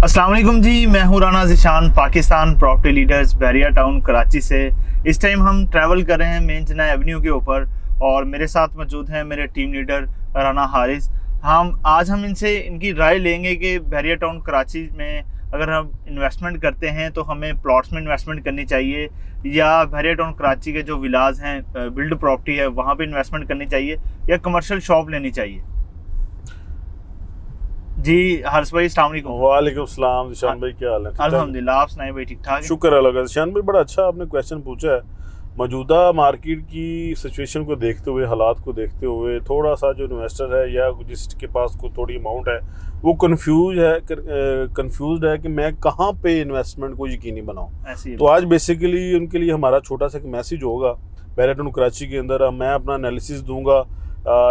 अस्सलाम वालेकुम जी, मैं हूं Rana Zeeshan, Pakistan property leaders Bahria town Karachi से। इस टाइम हम ट्रैवल कर रहे हैं मेन जना एवेन्यू के ऊपर और मेरे साथ मौजूद हैं मेरे टीम लीडर राना हारिस। हम इनसे इनकी राय लेंगे कि बैरिया टाउन कराची में अगर हम इन्वेस्टमेंट करते हैं तो हमें प्लॉट्स में इन्वेस्टमेंट करनी चाहिए या बैरिया टाउन कराची के जो विलाज हैं, बिल्ड प्रॉपर्टी है, वहाँ पे इन्वेस्टमेंट करनी चाहिए या कमर्शियल शॉप लेनी चाहिए। जी हारिस भाई, अस्सलाम वालेकुम। वालेकुम सलाम निशान भाई, क्या हाल है? अल्हम्दुलिल्लाह, आप सुनाए भाई? ठीक ठाक है, शुक्र अल्लाह का। निशान भाई, बड़ा अच्छा आपने क्वेश्चन पूछा है। मौजूदा मार्केट की सिचुएशन को देखते हुए, हालात को देखते हुए, थोड़ा सा जो इन्वेस्टर है या जिसके पास कोई थोड़ी अमाउंट है वो कंफ्यूज है कि मैं कहाँ पे इन्वेस्टमेंट को यकीनी बनाऊँ। तो आज बेसिकली उनके लिए हमारा छोटा सा एक मैसेज होगा बैरिया टाउन कराची के अंदर। मैं अपना एनालिसिस दूंगा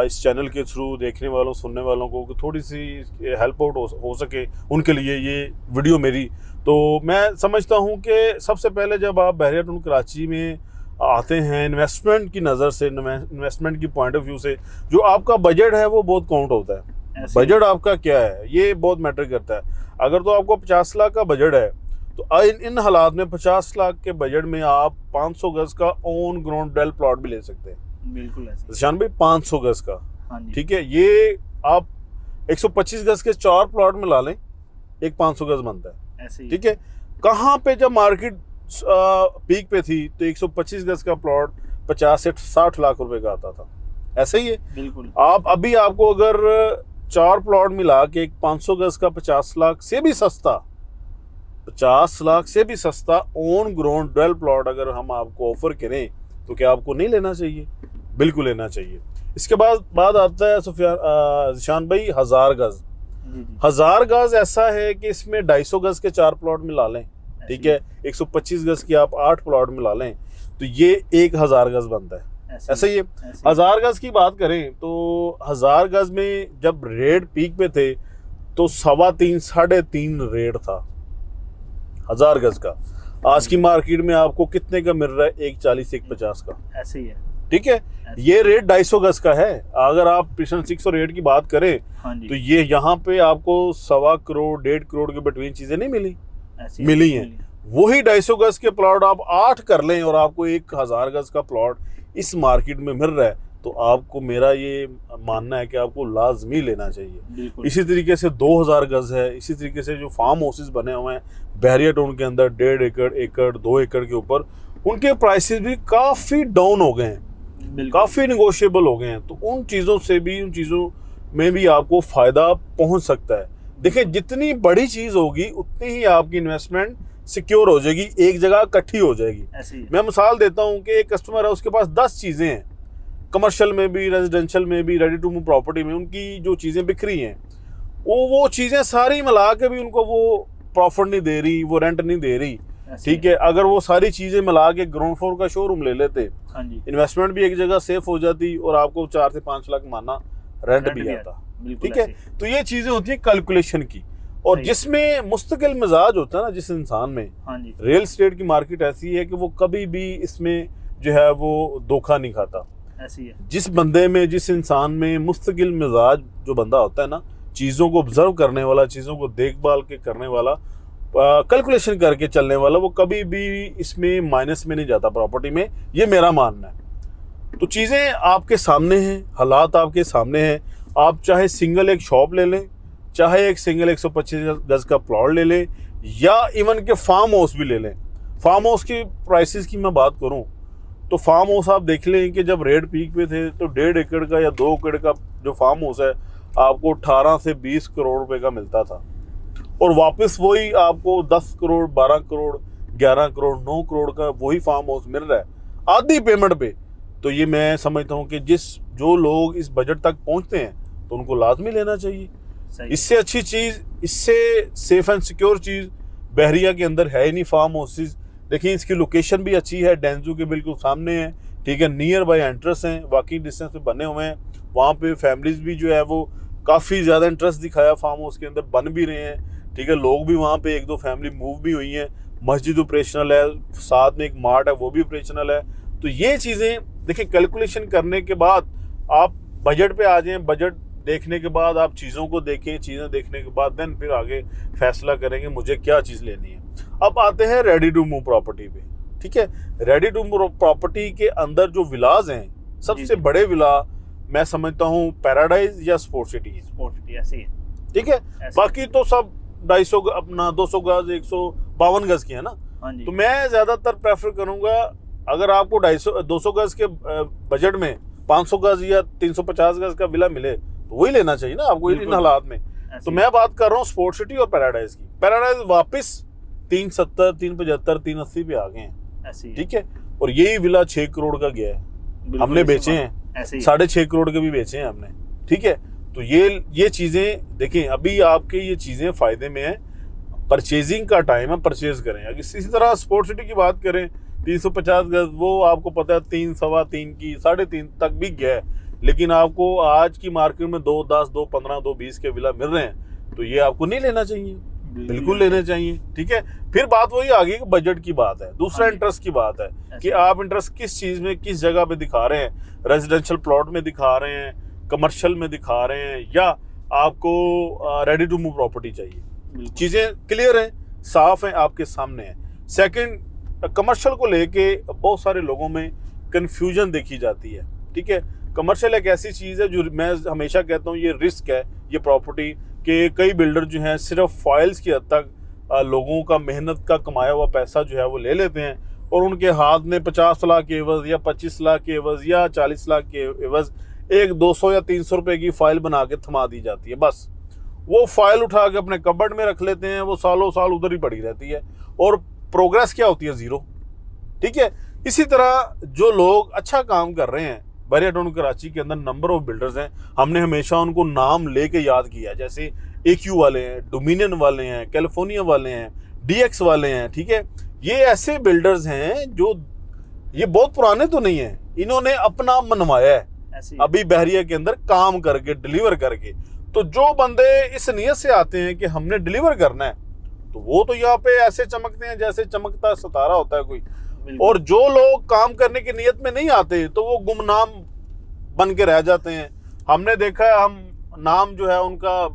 इस चैनल के थ्रू देखने वालों सुनने वालों को कि थोड़ी सी हेल्प आउट हो सके उनके लिए ये वीडियो मेरी। तो मैं समझता हूँ कि सबसे पहले जब आप बैरिया टाउन कराची में आते हैं इन्वेस्टमेंट की नज़र से, इन्वेस्टमेंट की पॉइंट ऑफ व्यू से, जो आपका बजट है वो बहुत काउंट होता है। बजट आपका क्या है ये बहुत मैटर करता है। अगर तो आपको 50 लाख का बजट है तो इन हालात में 50 लाख के बजट में आप 500 गज का ऑन ग्राउंड डेल प्लॉट भी ले सकते हैं। बिल्कुल निशान भाई, 500 गज का, हाँ जी, ठीक है। ये आप 125 गज के 4 प्लॉट में ला लें, एक 500 गज बनता है, ऐसे ही। ठीक है। कहाँ पे जब मार्केट पीक पे थी तो 125 गज का प्लॉट 50 से 60 लाख रुपए का आता था, ऐसे ही है। बिल्कुल। आप अभी आपको अगर 4 प्लॉट मिला के एक 500 गज का 50 लाख से भी सस्ता, 50 लाख से भी सस्ता ऑन ग्राउंड डेल प्लॉट अगर हम आपको ऑफर करें तो क्या आपको नहीं लेना चाहिए? बिल्कुल लेना चाहिए। इसके बाद आता है ज़िशान भाई 1000 गज। 1000 गज ऐसा है कि इसमें 250 गज के 4 प्लॉट मिला लें, ठीक है। 125 गज की आप 8 प्लॉट मिला लें तो ये 1000 गज बनता है, ऐसा ही है। 1000 गज की बात करें तो 1000 गज में जब रेट पीक पे थे तो 3.25 साढ़े 3 रेट था 1000 गज का। आज की मार्केट में आपको कितने का मिल रहा है? 140 150 का, ऐसे ही है, ठीक है। ये रेट 250 गज का है। अगर आप पिछले 600 रेट की बात करें तो ये यहाँ पे आपको 1.25 करोड़ 1.5 करोड़ के बिटवीन चीजें नहीं मिली हैं। वही 250 गज के प्लॉट आप 8 कर लें और आपको 1000 गज का प्लॉट इस मार्केट में मिल रहा है तो आपको, मेरा ये मानना है कि आपको लाजमी लेना चाहिए। इसी तरीके से 2000 गज है। इसी तरीके से जो फार्म हाउसेस बने हुए हैं बैरिया टाउन के अंदर 1.5 एकड़ 2 एकड़ के ऊपर, उनके प्राइसेस भी काफ़ी डाउन हो गए हैं, काफ़ी निगोशिएबल हो गए हैं। तो उन चीज़ों में भी आपको फ़ायदा पहुंच सकता है। देखिए, जितनी बड़ी चीज़ होगी उतनी ही आपकी इन्वेस्टमेंट सिक्योर हो जाएगी, एक जगह इकट्ठी हो जाएगी। मैं मिसाल देता हूं कि एक कस्टमर है, उसके पास 10 चीज़ें हैं, कमर्शियल में भी, रेजिडेंशियल में भी, रेडी टू मूव प्रॉपर्टी में उनकी जो चीज़ें बिखरी हैं, वो चीज़ें सारी मिला के भी उनको वो प्रॉफिट नहीं दे रही, वो रेंट नहीं दे रही, ठीक है। अगर वो सारी चीज़ें मिला के ग्राउंड फ्लोर का शोरूम ले लेते, इन्वेस्टमेंट भी एक जगह सेफ हो जाती और आपको 4 से 5 लाख माना रेंट भी आता, ठीक है। तो ये चीज़ें होती हैं कैलकुलेशन की, और जिसमें मुस्तकिल मिजाज होता है ना जिस इंसान में। रियल एस्टेट की मार्केट ऐसी है कि वो कभी भी इसमें जो है वो धोखा नहीं खाता। ऐसी है। जिस बंदे में, जिस इंसान में मुस्तकिल मिजाज जो बंदा होता है ना, चीज़ों को ऑब्जर्व करने वाला, चीज़ों को देखभाल के करने वाला, कैलकुलेशन करके चलने वाला, वो कभी भी इसमें माइनस में नहीं जाता प्रॉपर्टी में, ये मेरा मानना है। तो चीज़ें आपके सामने हैं, हालात आपके सामने हैं। आप चाहे सिंगल एक शॉप ले लें, चाहे एक सिंगल 125 गज का प्लॉट ले लें, या इवन के फार्म हाउस भी ले लें। फार्म हाउस की प्राइसेस की मैं बात करूं तो फार्म हाउस आप देख लें कि जब रेट पीक पे थे तो 1.5 एकड़ का या 2 एकड़ का जो फार्म हाउस है आपको 18 से 20 करोड़ रुपए का मिलता था, और वापस वही आपको 10 करोड़ 12 करोड़ 11 करोड़ 9 करोड़ का वही फार्म हाउस मिल रहा है आधी पेमेंट पे। तो ये मैं समझता हूँ कि जो लोग इस बजट तक पहुँचते हैं तो उनको लाजमी लेना चाहिए। इससे अच्छी चीज़, इससे सेफ एंड सिक्योर चीज़ बहरिया के अंदर है ही नहीं। फार्म हाउसेज देखिए, इसकी लोकेशन भी अच्छी है, डेंजू के बिल्कुल सामने है, ठीक है। नियर बाय एंट्रेंस हैं, वाकई डिस्टेंस पे बने हुए हैं। वहाँ पे फैमिलीज भी जो है वो काफ़ी ज़्यादा इंटरेस्ट दिखाया फार्म हाउस के अंदर, बन भी रहे हैं, ठीक है। लोग भी वहाँ पे 1-2 फैमिली मूव भी हुई हैं। मस्जिद ऑपरेशनल है, साथ में एक मार्ट है वो भी ऑपरेशनल है। तो ये चीज़ें देखिए, कैलकुलेशन करने के बाद आप बजट पे आ जाएं, बजट देखने के बाद आप चीज़ों को देखें, चीज़ें देखने के बाद देन फिर आगे फैसला करेंगे मुझे क्या चीज़ लेनी है। अब आते हैं रेडी टू मूव प्रॉपर्टी पे। ठीक है, रेडी टू मूव प्रॉपर्टी के अंदर जो विलाज हैं, सबसे बड़े विला मैं समझता हूँ पैराडाइज या स्पोर्ट सिटी है। स्पोर्ट सिटी ऐसे ही है। ठीक है, बाकी तो सब 250 अपना 200 गज 152 गज की है ना। तो मैं ज्यादातर प्रेफर करूंगा, अगर आपको 200 गज के बजट में 500 गज या 350 गज का विला मिले तो वही लेना चाहिए ना आपको इन हालात में। तो मैं बात कर रहा हूँ स्पोर्ट सिटी और पैराडाइज की। पैराडाइज वापस 370, 375, 380 पे आ गए हैं। ठीक है, और यही विला 6 करोड़ का गया है, हमने बेचे हैं, 6.5 करोड़ के भी बेचे हैं हमने। ठीक है, तो ये चीजें देखें, अभी आपके ये चीजें फायदे में है, परचेजिंग का टाइम है, परचेज करें। अगर इसी तरह स्पोर्ट सिटी की बात करें 350 गज, वो आपको पता है 3, सवा 3 की 3.5 तक भी गया है, लेकिन आपको आज की मार्केट में 2.10, 2.15, 2.20 के विला मिल रहे हैं, तो ये आपको नहीं लेना चाहिए, बिल्कुल लेने चाहिए। ठीक है, फिर बात वही आ गई कि बजट की बात है, दूसरा इंटरेस्ट की बात है कि आप इंटरेस्ट किस चीज में, किस जगह पे दिखा रहे हैं, रेजिडेंशियल प्लॉट में दिखा रहे हैं, कमर्शियल में दिखा रहे हैं, या आपको रेडी टू मूव प्रॉपर्टी चाहिए। चीजें क्लियर हैं, साफ हैं, आपके सामने हैं। सेकंड, कमर्शियल को लेके बहुत सारे लोगों में कंफ्यूजन देखी जाती है। ठीक है, कमर्शियल एक ऐसी चीज है जो मैं हमेशा कहता हूँ ये रिस्क है, ये प्रॉपर्टी के कई बिल्डर जो हैं सिर्फ फाइल्स की हद तक लोगों का मेहनत का कमाया हुआ पैसा जो है वो ले लेते हैं, और उनके हाथ में 50 लाख के एवज या 25 लाख के एवज या 40 लाख के एवज एक 200 या 300 रुपए की फाइल बना के थमा दी जाती है। बस वो फाइल उठा के अपने कबर्ड में रख लेते हैं, वो सालों साल उधर ही पड़ी रहती है, और प्रोग्रेस क्या होती है, जीरो। ठीक है, इसी तरह जो लोग अच्छा काम कर रहे हैं, बैरिया टाउन कराची के अंदर नंबर ऑफ बिल्डर्स हैं, हमने हमेशा उनको नाम लेके याद किया, जैसे AQ वाले हैं, डोमिनियन वाले हैं, कैलिफोर्निया वाले हैं, DX वाले हैं। ठीक है, ये ऐसे बिल्डर्स हैं जो ये बहुत पुराने तो नहीं है, इन्होंने अपना मनवाया है अभी बहरिया के अंदर काम करके, डिलीवर करके। तो जो बंदे इस नियत से आते हैं कि हमने डिलीवर करना है, तो वो तो यहाँ पे ऐसे चमकते हैं जैसे चमकता सितारा होता है कोई। और जो लोग काम करने की नियत में नहीं आते तो वो गुमनाम बन के रह जाते हैं। हमने देखा है, हम नाम जो है उनका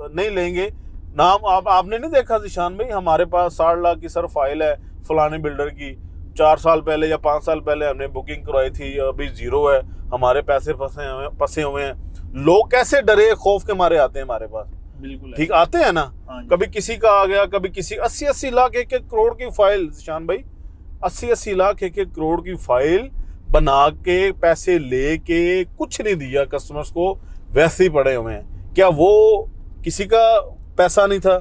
नहीं लेंगे, नाम आपने नहीं देखा ज़ीशान भाई, हमारे पास 60 लाख की सर फाइल है फलाने बिल्डर की, 4 साल पहले या 5 साल पहले हमने बुकिंग करवाई थी, अभी जीरो है, हमारे पैसे फंसे हुए हैं। लोग कैसे डरे खौफ के मारे आते हैं हमारे पास। बिल्कुल ठीक आते हैं ना, कभी किसी का आ गया, कभी किसी 80-80 लाख 1-1 करोड़ की फाइल, ज़ीशान भाई 80-80 लाख 1-1 करोड़ की फाइल बना के पैसे लेके कुछ नहीं दिया कस्टमर्स को, वैसे ही पड़े हुए हैं। क्या वो किसी का पैसा नहीं था?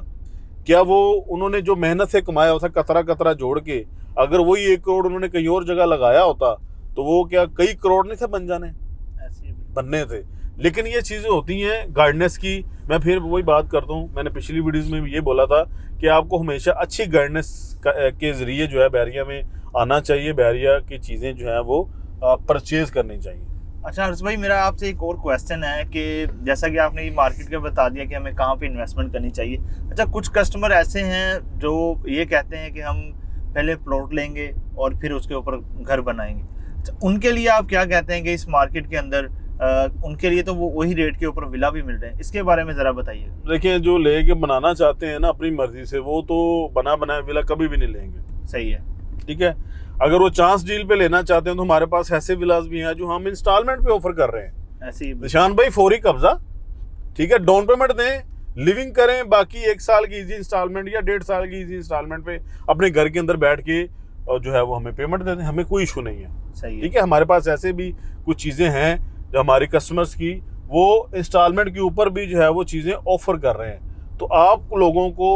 क्या वो उन्होंने जो मेहनत से कमाया होता कतरा कतरा जोड़ के, अगर वही 1 करोड़ उन्होंने कहीं और जगह लगाया होता तो वो क्या कई करोड़ नहीं थे बन जाने, ऐसे बनने थे। लेकिन ये चीज़ें होती हैं गाइडेंस की। मैं फिर वही बात करता हूँ, मैंने पिछली वीडियोस में भी ये बोला था कि आपको हमेशा अच्छी गाइडेंस के ज़रिए जो है बहरिया में आना चाहिए, बहरिया की चीज़ें जो है वो परचेज करनी चाहिए। अच्छा हर्ष भाई, मेरा आपसे एक और क्वेश्चन है कि जैसा कि आपने मार्केट का बता दिया कि हमें कहाँ पे इन्वेस्टमेंट करनी चाहिए। अच्छा, कुछ कस्टमर ऐसे हैं जो ये कहते हैं कि हम पहले प्लॉट लेंगे और फिर उसके ऊपर घर बनाएंगे। अच्छा, उनके लिए आप क्या कहते हैं कि इस मार्केट के अंदर उनके लिए तो वो वही रेट के ऊपर विला भी मिल रहे हैं, इसके बारे में ज़रा बताइए। देखिए, जो लेके बनाना चाहते हैं ना अपनी मर्जी से, वो तो बना बनाया विला कभी भी नहीं लेंगे। सही है, ठीक है। अगर वो चांस डील पे लेना चाहते हैं तो हमारे पास ऐसे विलास भी हैं जो हम इंस्टॉलमेंट पे ऑफर कर रहे हैं। ऐसी निशान भाई, फौरी कब्जा, ठीक है, डाउन पेमेंट दें, लिविंग करें, बाकी 1 साल की इजी इंस्टॉलमेंट या 1.5 साल की इजी इंस्टॉलमेंट पे अपने घर के अंदर बैठ के और जो है वो हमें पेमेंट दे दें, हमें कोई इशू नहीं है। सही है, ठीक है। हमारे पास ऐसे भी कुछ चीज़ें हैं जो हमारे कस्टमर्स की वो इंस्टॉलमेंट के ऊपर भी जो है वो चीज़ें ऑफर कर रहे हैं। तो आप लोगों को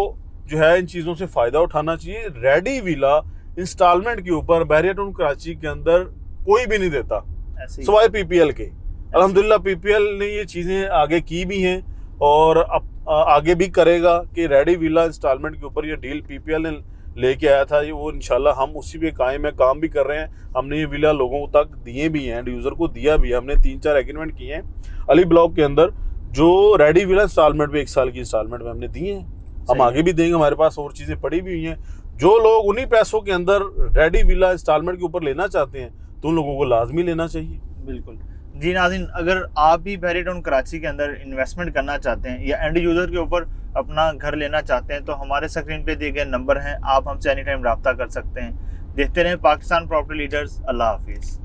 जो है इन चीज़ों से फ़ायदा उठाना चाहिए। रेडी विला इंस्टॉलमेंट के ऊपर बैरिया टाउन कराची के अंदर कोई भी नहीं देता सिवाय PPL के। अल्हम्दुलिल्लाह PPL ने ये चीज़ें आगे की भी हैं और अब आगे भी करेगा कि रेडी विला इंस्टॉलमेंट के ऊपर ये डील PPL ने लेके आया था, ये वो इंशाल्लाह हम उसी पे कायम है, काम भी कर रहे हैं। हमने ये विला लोगों तक दिए भी हैं, यूज़र को दिया भी है। हमने 3-4 एग्रीमेंट किए हैं अली ब्लॉक के अंदर जो रेडी विला इंस्टॉलमेंट पे 1 साल की इंस्टॉलमेंट में हमने दिए हैं, हम आगे भी देंगे। हमारे पास और चीज़ें पड़ी भी हुई हैं। जो लोग उन्हीं पैसों के अंदर रेडी विला इंस्टॉलमेंट के ऊपर लेना चाहते हैं तो उन लोगों को लाजमी लेना चाहिए। बिल्कुल। जी नाज़रीन, अगर आप भी बैरिया टाउन कराची के अंदर इन्वेस्टमेंट करना चाहते हैं या एंड यूज़र के ऊपर अपना घर लेना चाहते हैं तो हमारे स्क्रीन पे दिए गए नंबर हैं, आप हमसे एनी टाइम रब्ता कर सकते हैं। देखते रहें पाकिस्तान प्रॉपर्टी लीडर्स। अल्लाह हाफिज़।